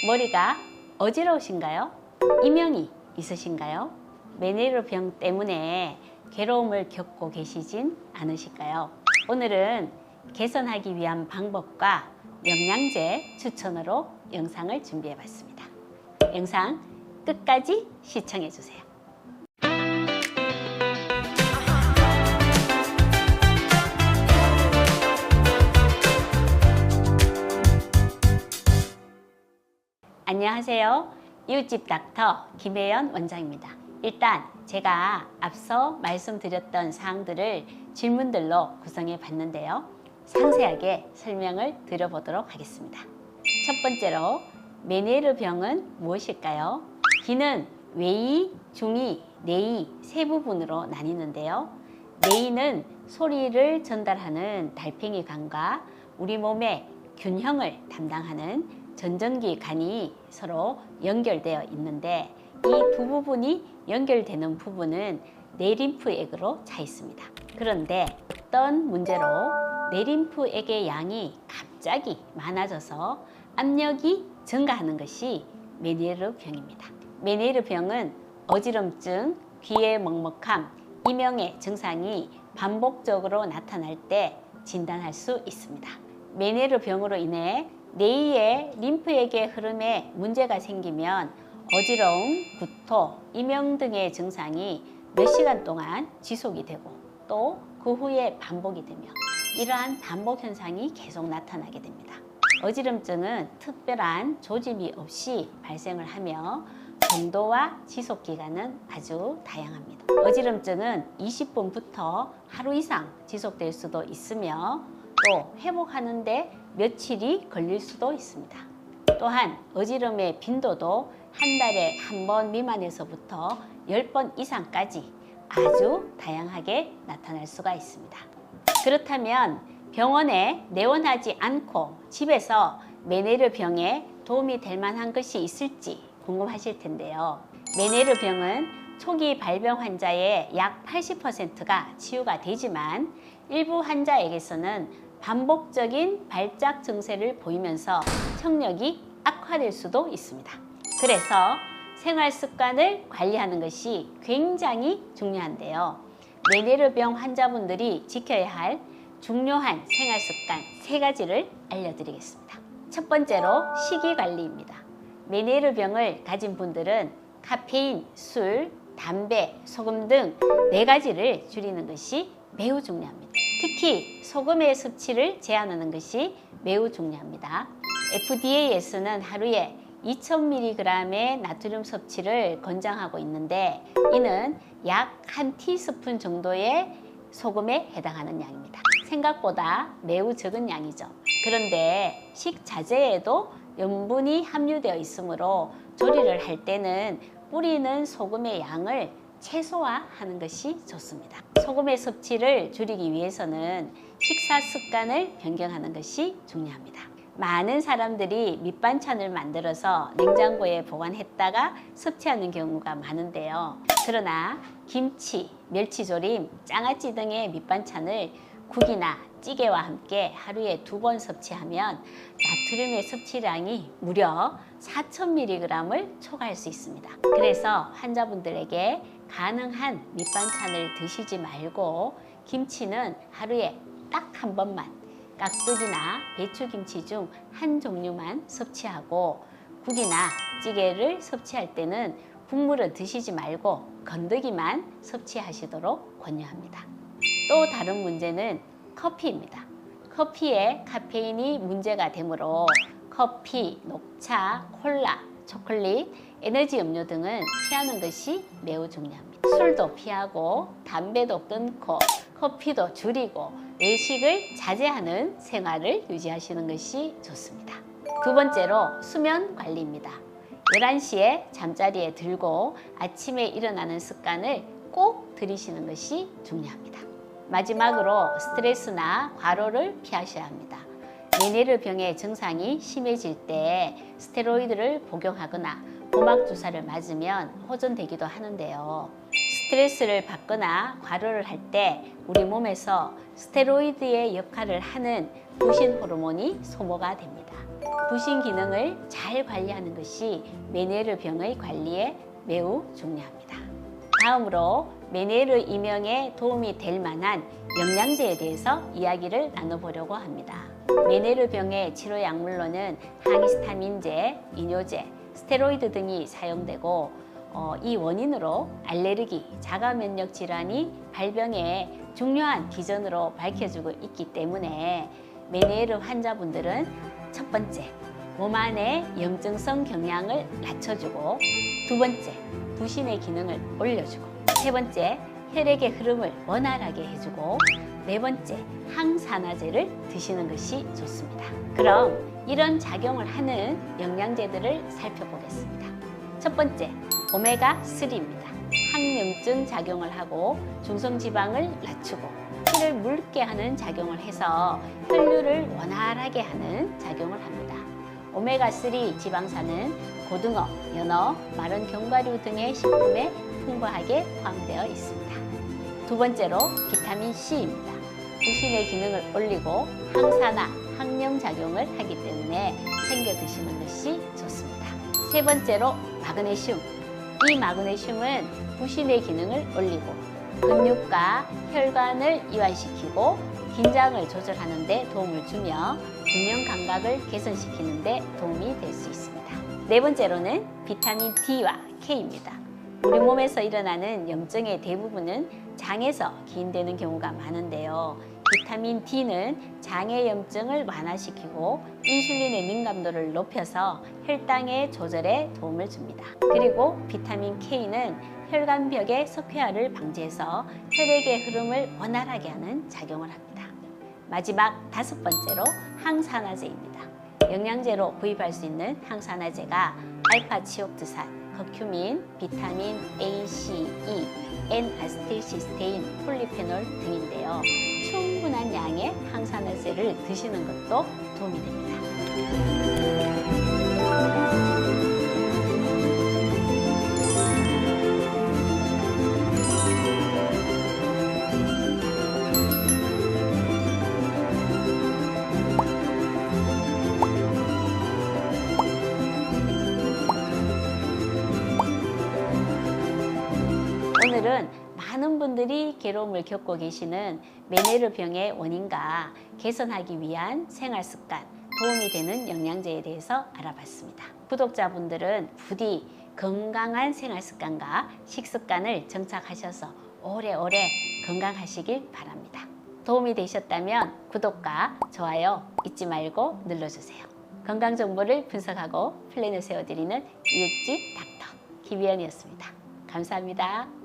머리가 어지러우신가요? 이명이 있으신가요? 메니에르병 때문에 괴로움을 겪고 계시진 않으실까요? 오늘은 개선하기 위한 방법과 영양제 추천으로 영상을 준비해 봤습니다. 영상 끝까지 시청해 주세요. 안녕하세요. 이웃집 닥터 김혜연 원장입니다. 일단 제가 앞서 말씀드렸던 사항들을 질문들로 구성해 봤는데요. 상세하게 설명을 드려보도록 하겠습니다. 첫 번째로 메니에르병은 무엇일까요? 기는 외이, 중이, 내이 세 부분으로 나뉘는데요. 내이는 소리를 전달하는 달팽이 관과 우리 몸의 균형을 담당하는 전정기 간이 서로 연결되어 있는데 이 두 부분이 연결되는 부분은 내림프액으로 차 있습니다. 그런데 어떤 문제로 내림프액의 양이 갑자기 많아져서 압력이 증가하는 것이 메니에르병입니다. 메니에르병은 어지럼증, 귀의 먹먹함, 이명의 증상이 반복적으로 나타날 때 진단할 수 있습니다. 메니에르병으로 인해 뇌의 림프액의 흐름에 문제가 생기면 어지러움, 구토, 이명 등의 증상이 몇 시간 동안 지속이 되고 또 그 후에 반복이 되며 이러한 반복 현상이 계속 나타나게 됩니다. 어지럼증은 특별한 조짐이 없이 발생을 하며 정도와 지속 기간은 아주 다양합니다. 어지럼증은 20분부터 하루 이상 지속될 수도 있으며 또 회복하는데 며칠이 걸릴 수도 있습니다. 또한 어지럼의 빈도도 한 달에 한 번 미만에서부터 10번 이상까지 아주 다양하게 나타날 수가 있습니다. 그렇다면 병원에 내원하지 않고 집에서 메니에르병에 도움이 될 만한 것이 있을지 궁금하실 텐데요. 메니에르병은 초기 발병 환자의 약 80%가 치유가 되지만 일부 환자에게서는 반복적인 발작 증세를 보이면서 청력이 악화될 수도 있습니다. 그래서 생활 습관을 관리하는 것이 굉장히 중요한데요. 메니에르병 환자분들이 지켜야 할 중요한 생활 습관 3가지를 알려드리겠습니다. 첫 번째로 식이 관리입니다. 메니에르병을 가진 분들은 카페인, 술, 담배, 소금 등 4가지를 줄이는 것이 매우 중요합니다. 특히 소금의 섭취를 제한하는 것이 매우 중요합니다. FDA에서는 하루에 2000mg의 나트륨 섭취를 권장하고 있는데 이는 약 한 티스푼 정도의 소금에 해당하는 양입니다. 생각보다 매우 적은 양이죠. 그런데 식자재에도 염분이 함유되어 있으므로 조리를 할 때는 뿌리는 소금의 양을 최소화하는 것이 좋습니다. 소금의 섭취를 줄이기 위해서는 식사 습관을 변경하는 것이 중요합니다. 많은 사람들이 밑반찬을 만들어서 냉장고에 보관했다가 섭취하는 경우가 많은데요. 그러나 김치, 멸치조림, 장아찌 등의 밑반찬을 국이나 찌개와 함께 하루에 2번 섭취하면 나트륨의 섭취량이 무려 4000mg을 초과할 수 있습니다. 그래서 환자분들에게 가능한 밑반찬을 드시지 말고 김치는 하루에 딱 한 번만 깍두기나 배추김치 중 한 종류만 섭취하고 국이나 찌개를 섭취할 때는 국물을 드시지 말고 건더기만 섭취하시도록 권유합니다. 또 다른 문제는 커피입니다. 커피에 카페인이 문제가 되므로 커피, 녹차, 콜라, 초콜릿, 에너지 음료 등은 피하는 것이 매우 중요합니다. 술도 피하고 담배도 끊고 커피도 줄이고 외식을 자제하는 생활을 유지하시는 것이 좋습니다. 두 번째로 수면 관리입니다. 11시에 잠자리에 들고 아침에 일어나는 습관을 꼭 들이시는 것이 중요합니다. 마지막으로 스트레스나 과로를 피하셔야 합니다. 메니에르병의 증상이 심해질 때 스테로이드를 복용하거나 고막 주사를 맞으면 호전되기도 하는데요. 스트레스를 받거나 과로를 할 때 우리 몸에서 스테로이드의 역할을 하는 부신 호르몬이 소모가 됩니다. 부신 기능을 잘 관리하는 것이 메니에르 병의 관리에 매우 중요합니다. 다음으로 메니에르 이명에 도움이 될 만한 영양제에 대해서 이야기를 나눠보려고 합니다. 메니에르 병의 치료 약물로는 항히스타민제, 이뇨제, 스테로이드 등이 사용되고 이 원인으로 알레르기, 자가 면역 질환이 발병의 중요한 기전으로 밝혀지고 있기 때문에 메니에르 환자분들은 첫 번째, 몸 안의 염증성 경향을 낮춰주고, 두 번째, 부신의 기능을 올려주고, 세 번째, 혈액의 흐름을 원활하게 해주고, 네 번째, 항산화제를 드시는 것이 좋습니다. 그럼 이런 작용을 하는 영양제들을 살펴보겠습니다. 첫 번째, 오메가3입니다. 항염증 작용을 하고 중성지방을 낮추고 피를 묽게 하는 작용을 해서 혈류를 원활하게 하는 작용을 합니다. 오메가3 지방산은 고등어, 연어, 마른 견과류 등의 식품에 풍부하게 포함되어 있습니다. 두 번째로 비타민 C입니다. 부신의 기능을 올리고 항산화, 항염 작용을 하기 때문에 챙겨 드시는 것이 좋습니다. 세 번째로 마그네슘. 이 마그네슘은 부신의 기능을 올리고 근육과 혈관을 이완시키고 긴장을 조절하는 데 도움을 주며 균형 감각을 개선시키는 데 도움이 될 수 있습니다. 네 번째로는 비타민 D와 K입니다. 우리 몸에서 일어나는 염증의 대부분은 장에서 기인되는 경우가 많은데요. 비타민 D는 장의 염증을 완화시키고 인슐린의 민감도를 높여서 혈당의 조절에 도움을 줍니다. 그리고 비타민 K는 혈관벽의 석회화를 방지해서 혈액의 흐름을 원활하게 하는 작용을 합니다. 마지막 다섯 번째로 항산화제입니다. 영양제로 구입할 수 있는 항산화제가 알파치옥트산, 커큐민, 비타민 A, C, E, N-아세틸시스테인, 폴리페놀 등인데요. 충분한 양의 항산화제를 드시는 것도 도움이 됩니다. 오늘은 많은 분들이 괴로움을 겪고 계시는 메니에르 병의 원인과 개선하기 위한 생활 습관, 도움이 되는 영양제에 대해서 알아봤습니다. 구독자분들은 부디 건강한 생활 습관과 식습관을 정착하셔서 오래오래 건강하시길 바랍니다. 도움이 되셨다면 구독과 좋아요 잊지 말고 눌러주세요. 건강 정보를 분석하고 플랜을 세워드리는 이웃집 닥터 김희연이었습니다. 감사합니다.